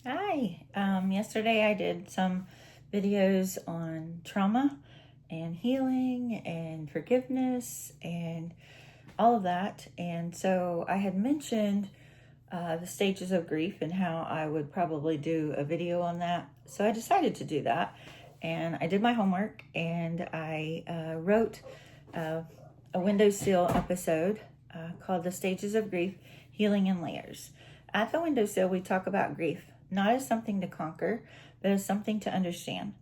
Hi. Yesterday I did some videos on trauma and healing and forgiveness and all of that. And so I had mentioned the stages of grief and how I would probably do a video on that. So I decided to do that. And I did my homework and I wrote a Windowsill episode called The Stages of Grief, Healing in Layers. At the Windowsill, we talk about grief, not as something to conquer, but as something to understand.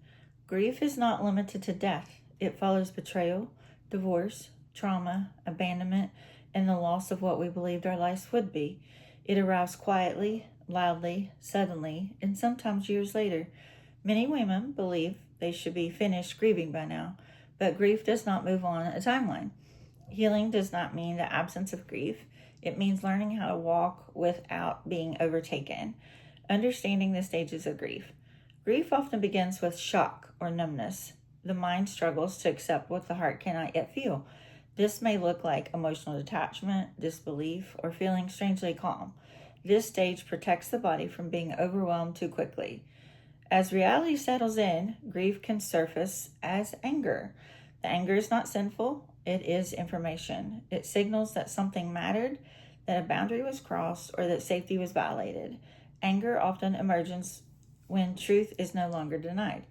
Grief is not limited to death. It follows betrayal, divorce, trauma, abandonment, and the loss of what we believed our lives would be. It arrives quietly, loudly, suddenly, and sometimes years later. Many women believe they should be finished grieving by now, but grief does not move on a timeline. Healing does not mean the absence of grief. It means learning how to walk without being overtaken. Understanding the stages of grief. Grief often begins with shock or numbness. The mind struggles to accept what the heart cannot yet feel. This may look like emotional detachment, disbelief, or feeling strangely calm. This stage protects the body from being overwhelmed too quickly. As reality settles in, grief can surface as anger. The anger is not sinful, it is information. It signals that something mattered, that a boundary was crossed, or that safety was violated. Anger often emerges when truth is no longer denied.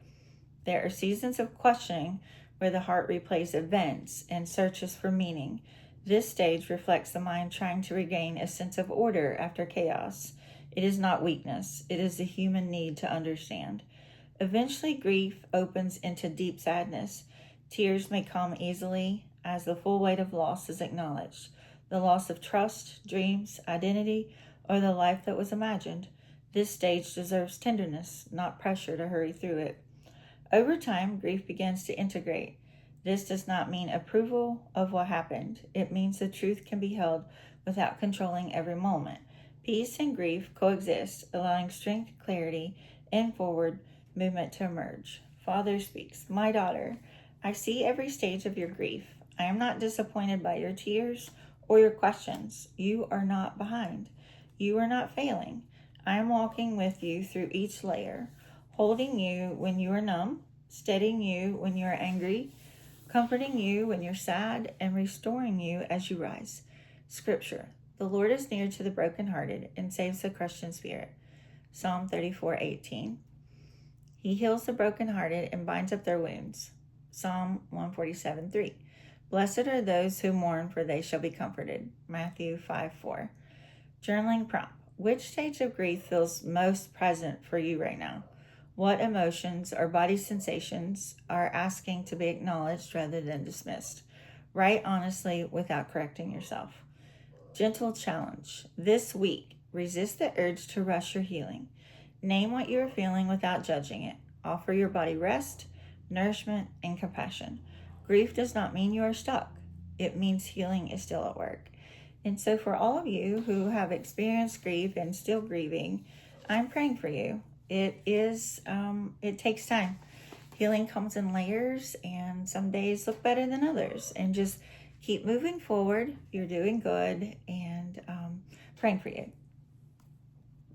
There are seasons of questioning where the heart replays events and searches for meaning. This stage reflects the mind trying to regain a sense of order after chaos. It is not weakness, it is the human need to understand. Eventually, grief opens into deep sadness. Tears may come easily as the full weight of loss is acknowledged. The loss of trust, dreams, identity, or the life that was imagined. This stage deserves tenderness, not pressure to hurry through it. Over time, grief begins to integrate. This does not mean approval of what happened. It means the truth can be held without controlling every moment. Peace and grief coexist, allowing strength, clarity, and forward movement to emerge. Father speaks, "My daughter, I see every stage of your grief. I am not disappointed by your tears or your questions. You are not behind. You are not failing. I am walking with you through each layer, holding you when you are numb, steadying you when you are angry, comforting you when you're sad, and restoring you as you rise." Scripture: "The Lord is near to the brokenhearted and saves the crushed in spirit." Psalm 34:18. He heals the brokenhearted and binds up their wounds. Psalm 147:3. Blessed are those who mourn, for they shall be comforted. Matthew 5:4. Journaling prompt: which stage of grief feels most present for you right now? What emotions or body sensations are asking to be acknowledged rather than dismissed? Write honestly without correcting yourself. Gentle challenge. This week, resist the urge to rush your healing. Name what you are feeling without judging it. Offer your body rest, nourishment, and compassion. Grief does not mean you are stuck. It means healing is still at work. And so for all of you who have experienced grief and still grieving, I'm praying for you. It takes time. Healing comes in layers, and some days look better than others. And just keep moving forward. You're doing good, and praying for you.